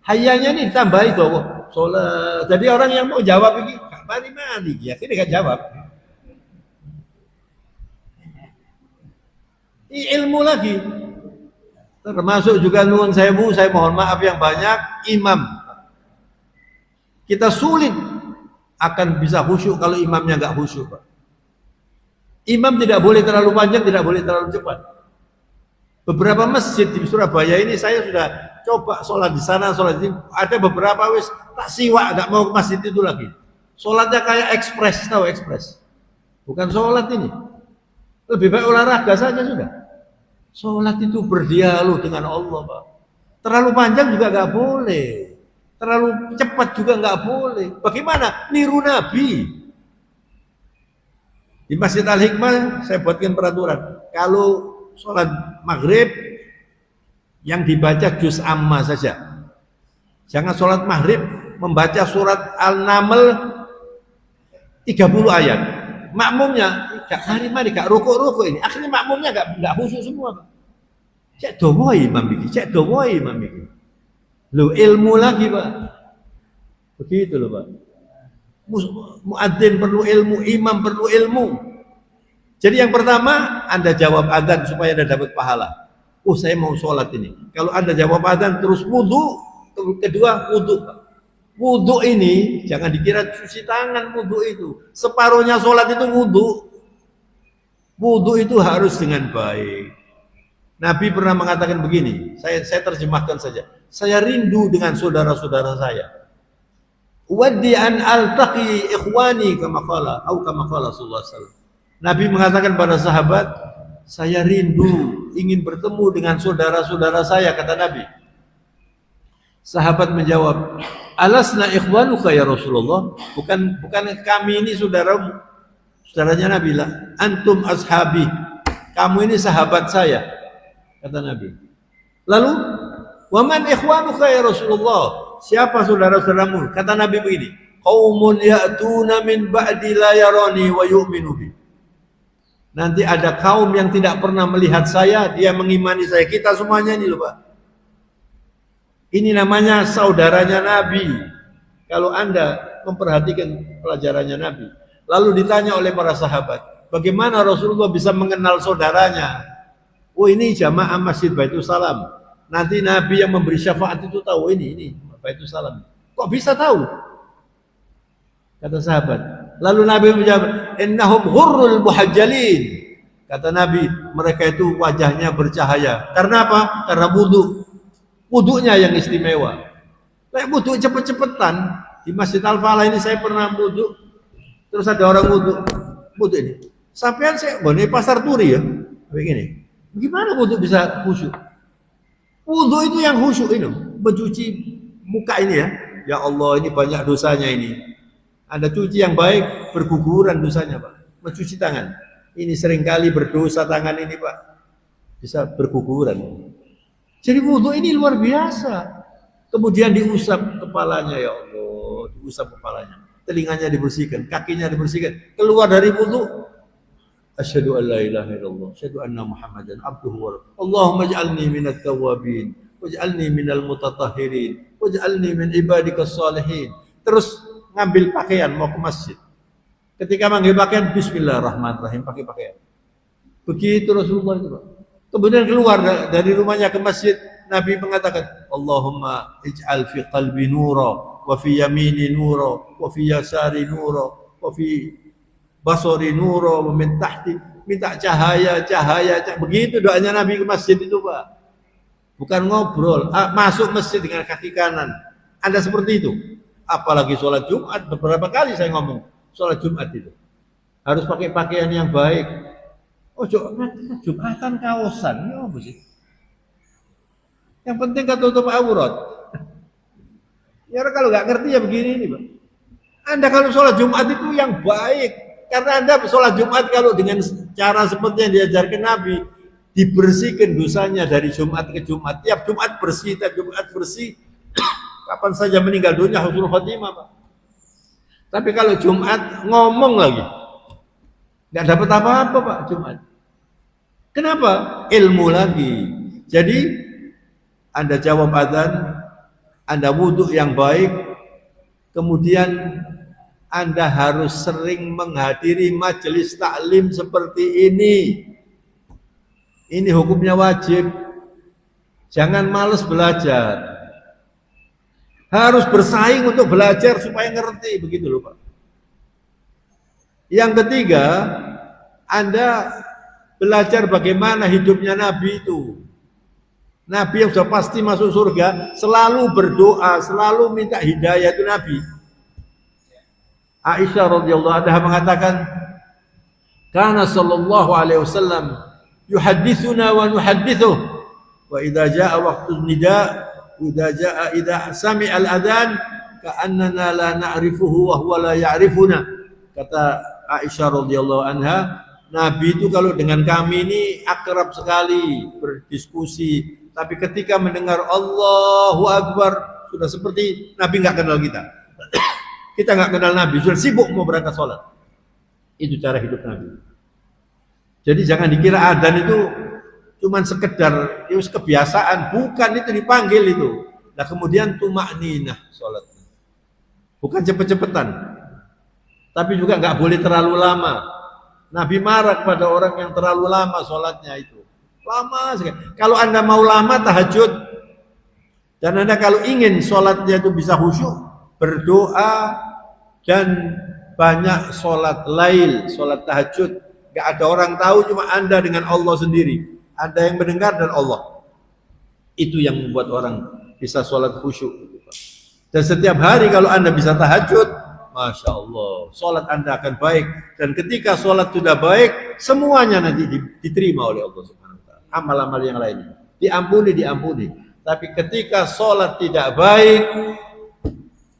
B: Hayyanya ini ditambahi bahwa sholat. Jadi orang yang mau jawab ini gak mari-mari, ya akhirnya gak jawab. Ini ilmu lagi. Termasuk juga nuwun sewu, saya mohon maaf yang banyak, imam. Kita sulit akan bisa khusyuk kalau imamnya nggak khusyuk, Pak. Imam tidak boleh terlalu panjang, tidak boleh terlalu cepat. Beberapa masjid di Surabaya ini saya sudah coba sholat di sana, sholat di sini. Ada beberapa wis tak siwak, nggak mau ke masjid itu lagi. Sholatnya kayak ekspres, tahu ekspres? Bukan sholat ini. Lebih baik olahraga saja sudah. Sholat itu berdialog dengan Allah, Pak. Terlalu panjang juga nggak boleh. Terlalu cepat juga nggak boleh. Bagaimana? Niru Nabi. Di Masjid Al-Hikmah saya buatkan peraturan. Kalau sholat maghrib yang dibaca juz amma saja. Jangan sholat maghrib membaca surat Al-Naml 30 ayat. Makmumnya gak mari-mari, gak rukuk-rukuk ini. Akhirnya makmumnya gak khusyuk semua. Cek dowoi imam iki, cek dowoi imam iki. Loh, ilmu lagi, Pak. Begitu loh, Pak. Muadzin perlu ilmu, imam perlu ilmu. Jadi yang pertama, Anda jawab adzan supaya Anda dapat pahala. oh saya mau sholat ini. Kalau Anda jawab adzan terus wudu, kedua wudu. Wudu ini jangan dikira cuci tangan wudu itu. Separuhnya sholat itu wudu. Wudu itu harus dengan baik. Nabi pernah mengatakan begini, saya terjemahkan saja. Saya rindu dengan saudara-saudara saya. Waddi an altaqi ikhwani kama qala sallallahu alaihi wasallam. Nabi mengatakan pada sahabat, saya rindu ingin bertemu dengan saudara-saudara saya, kata Nabi. Sahabat menjawab, alasna ikhwanuka ya Rasulullah? Bukan kami ini saudaramu. Saudaranya Nabi lah, antum ashabi. Kamu ini sahabat saya, kata Nabi. Lalu, waman ikhwanuka ya Rasulullah? Siapa saudara-saudaramu? Kata Nabi begini, qaumun ya'tuna min ba'di la yarani wa yu'minu bi. Nanti ada kaum yang tidak pernah melihat saya, dia mengimani saya. Kita semuanya ini loh Pak. Ini namanya saudaranya Nabi. Kalau Anda memperhatikan pelajarannya Nabi. Lalu ditanya oleh para sahabat, bagaimana Rasulullah bisa mengenal saudaranya? Oh ini jamaah Masjid Baitul Salam. Nanti Nabi yang memberi syafaat itu tahu ini Baitul Salam. Kok bisa tahu? Kata sahabat. Lalu Nabi menjawab, innahum ghurrul muhajjalin. Kata Nabi, mereka itu wajahnya bercahaya. Karena apa? Karena wudu. Wudunya yang istimewa. Kayak wudu cepet-cepetan. Di Masjid Al-Falah ini saya pernah wudu. Terus ada orang wudu ini. Sampean saya di Pasar Turi ya. Begini. Gimana wudu bisa khusyuk? Wudu itu yang khusyuk ini. Mencuci muka ini ya. Ya Allah, ini banyak dosanya ini. Ada cuci yang baik, berguguran dosanya Pak. Mencuci tangan. Ini seringkali berdosa tangan ini Pak. Bisa berguguran. Jadi wudu ini luar biasa. Kemudian diusap kepalanya, ya Allah, diusap kepalanya. Telinganya dibersihkan, kakinya dibersihkan. Keluar dari wudu, asyhadu an la ilaha illallah, asyhadu anna Muhammadan abduhu wa rasuluh. Allahumma ij'alni minat tawwabin, waj'alni minal mutatahhirin, waj'alni min ibadikas salihin. Terus ngambil pakaian mau ke masjid. Ketika mengambil pakaian, bismillahirrahmanirrahim, pakai pakaian. Begitu Rasulullah itu Pak. Kemudian keluar dari rumahnya ke masjid, Nabi mengatakan, Allahumma ij'al fi qalbi nura, wa fi yamini nura, wa fi yasari nura, wa fi basari nura, wa min tahti, minta cahaya. Begitu doanya Nabi ke masjid itu Pak. Bukan ngobrol, masuk masjid dengan kaki kanan. Anda seperti itu. Apalagi sholat Jumat, beberapa kali saya ngomong, sholat Jumat itu. Harus pakai pakaian yang baik. Oh, Jumatan kaosan, ya apa sih? Yang penting kan tutup aurat. Ya kalau nggak ngerti ya begini nih Pak. Anda kalau sholat Jumat itu yang baik, karena Anda sholat Jumat kalau dengan cara seperti yang diajarkan Nabi, dibersihkan dosanya dari Jumat ke Jumat. Tiap Jumat bersih, tiap Jumat bersih. Kapan saja meninggal dunia husnul khotimah Pak. Tapi kalau Jumat ngomong lagi, nggak dapat apa-apa Pak Jumat. Kenapa? Ilmu lagi. Jadi Anda jawab adzan, Anda wudhu yang baik, kemudian Anda harus sering menghadiri majelis taklim seperti ini. Ini hukumnya wajib. Jangan males belajar. Harus bersaing untuk belajar supaya ngerti, begitu loh Pak. Yang ketiga, Anda belajar bagaimana hidupnya Nabi itu. Nabi yang sudah pasti masuk surga, selalu berdoa, selalu minta hidayah itu Nabi. Aisyah radhiyallahu anha mengatakan, "Kana sallallahu alaihi wasallam yuhadditsuna wa nuhadditsuh, wa idza jaa waqtu nida, idza sami'a al-adzan, ka'annana la na'rifuhu wa huwa la ya'rifuna." Kata Aisyah radhiyallahu anha, Nabi itu kalau dengan kami ini akrab sekali berdiskusi, tapi ketika mendengar Allahu Akbar sudah seperti Nabi nggak kenal kita. Kita nggak kenal Nabi, sudah sibuk mau berangkat sholat. Itu cara hidup Nabi. Jadi jangan dikira adzan itu cuman sekedar itu kebiasaan, bukan, itu dipanggil itu. Nah kemudian tumakninah sholatnya, bukan cepet-cepetan, tapi juga nggak boleh terlalu lama. Nabi marah pada orang yang terlalu lama sholatnya itu. lama sekali. Kalau Anda mau lama tahajud, dan Anda kalau ingin sholatnya itu bisa khusyuk, berdoa dan banyak sholat lail, sholat tahajud. Gak ada orang tahu, cuma Anda dengan Allah sendiri. Anda yang mendengar dan Allah. Itu yang membuat orang bisa sholat khusyuk. Dan setiap hari kalau Anda bisa tahajud, Masya Allah, sholat Anda akan baik. Dan ketika sholat sudah baik, semuanya nanti diterima oleh Allah Subhanahu Wa Taala. Amal-amal yang lainnya diampuni. Tapi ketika sholat tidak baik,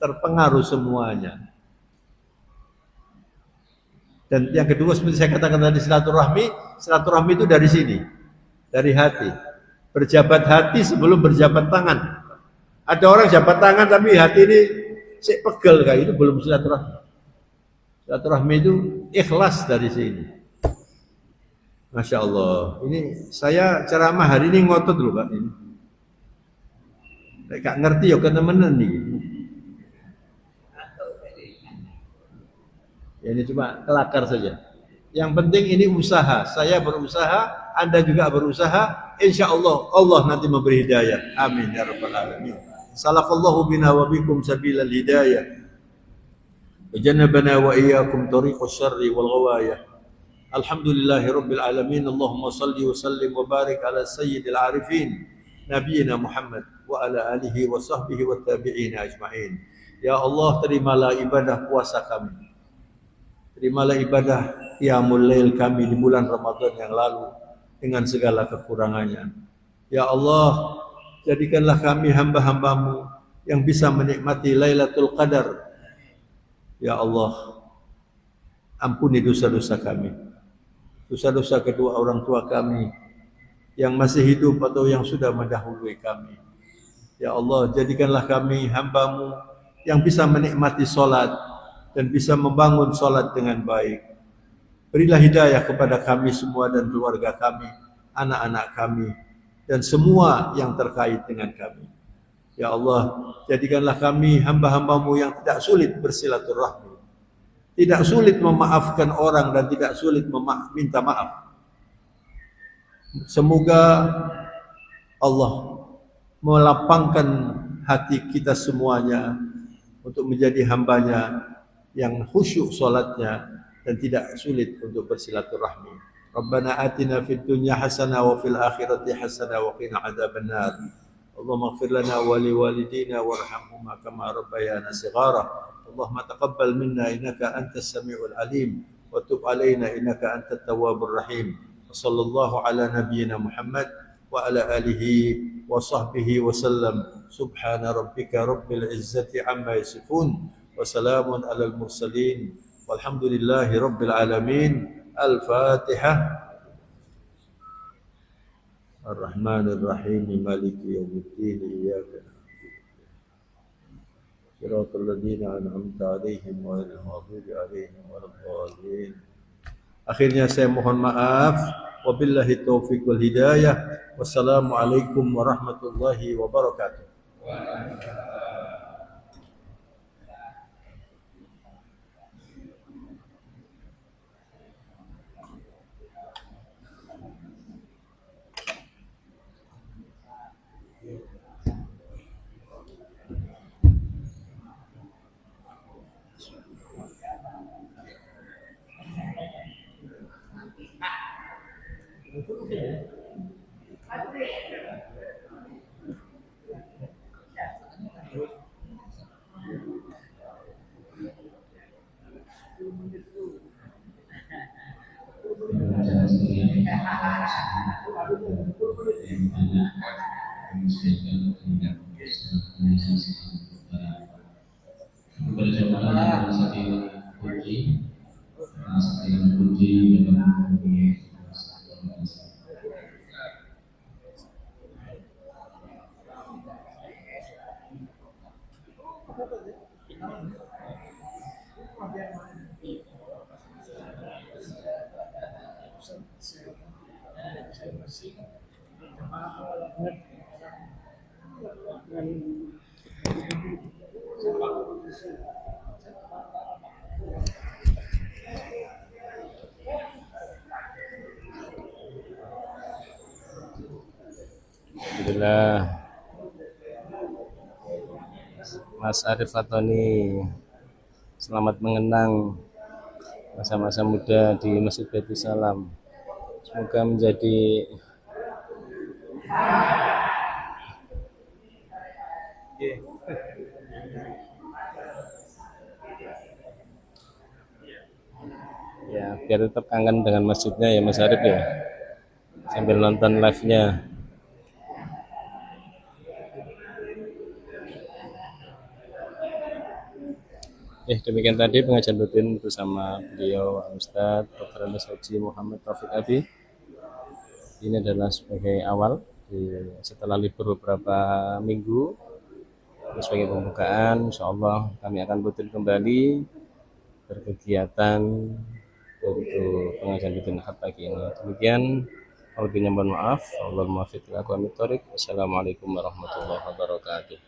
B: terpengaruh semuanya. Dan yang kedua seperti saya katakan tadi, silaturahmi itu dari sini, dari hati. Berjabat hati sebelum berjabat tangan. Ada orang jabat tangan tapi hati ini sik pegel kayak itu, belum silaturahmi. Silaturahmi itu ikhlas dari sini. Masya Allah. Ini saya ceramah hari ini ngotot dulu Pak ini. Saya gak ngerti ya ketemenan nih. Ya, ini cuma kelakar saja. Yang penting ini usaha. Saya berusaha, Anda juga berusaha. Insya Allah Allah nanti memberi hidayah. Amin ya rabbal alamin. Salakallahu bina wa bikum sabilal hidayah. Wajannabana wa iyyakum tariqus syarri wal ghawayah. Alhamdulillahi rabbil alamin. Allahumma salli wa sallim wa barik ala sayyidil arifin nabiyina Muhammad wa ala alihi wa sahbihi wa tabi'in ajma'in. Ya Allah, terimalah ibadah puasa kami. Terimalah ibadah qiyamul lail kami di bulan Ramadan yang lalu dengan segala kekurangannya. Ya Allah, jadikanlah kami hamba-hambamu yang bisa menikmati Lailatul Qadar. Ya Allah, ampuni dosa-dosa kami. Dosa-dosa kedua orang tua kami yang masih hidup atau yang sudah mendahului kami. Ya Allah, jadikanlah kami hambamu yang bisa menikmati sholat dan bisa membangun sholat dengan baik. Berilah hidayah kepada kami semua dan keluarga kami, anak-anak kami, dan semua yang terkait dengan kami. Ya Allah, jadikanlah kami hamba-hambamu yang tidak sulit bersilaturahmi, tidak sulit memaafkan orang dan tidak sulit minta maaf. Semoga Allah melapangkan hati kita semuanya untuk menjadi hambanya yang khusyuk salatnya dan tidak sulit untuk bersilaturahmi. Rabbana atina fid dunya hasanah wa fil akhirati hasanah wa qina adzabannar. Allahumma ighfir lana wa liwalidina warhamhuma kama rabbayana shighara. Allahumma taqabbal minna innaka antas samiul alim wa tub alaina innaka antat tawwabur rahim. Wa sallallahu ala nabiyyina Muhammad wa ala alihi wa sahbihi wa sallam. Subhana rabbika rabbil izzati amma yasifun. Wassalamun alal mursalin walhamdulillahi rabbil alamin. Al-Fatihah. Ar-Rahmanir Rahim Maliki yaumiddin iyyaka na'budu siratal ladzina an'amta 'alaihim ghairil maghdubi 'alaihim waladdallin. Akhirnya saya mohon maaf. Wabillahi taufiq wal hidayah. Wassalamualaikum warahmatullahi wabarakatuh.
C: Alhamdulillah, Mas Arif Fatoni, selamat mengenang masa-masa muda di Masjid Baitul Salam. Semoga menjadi ya, biar tetap kangen dengan masjidnya ya Mas Arif ya, sambil nonton live-nya. Demikian tadi pengajian rutin bersama beliau Ustadz Dr. Andes Haji Muhammad Taufik Abi. Ini adalah sebagai awal setelah libur beberapa minggu. Sebagai pembukaan, insya Allah kami akan rutin kembali berkegiatan untuk pengajian rutin Ahad pagi ini. Demikian, mohon maaf. Assalamualaikum warahmatullahi wabarakatuh.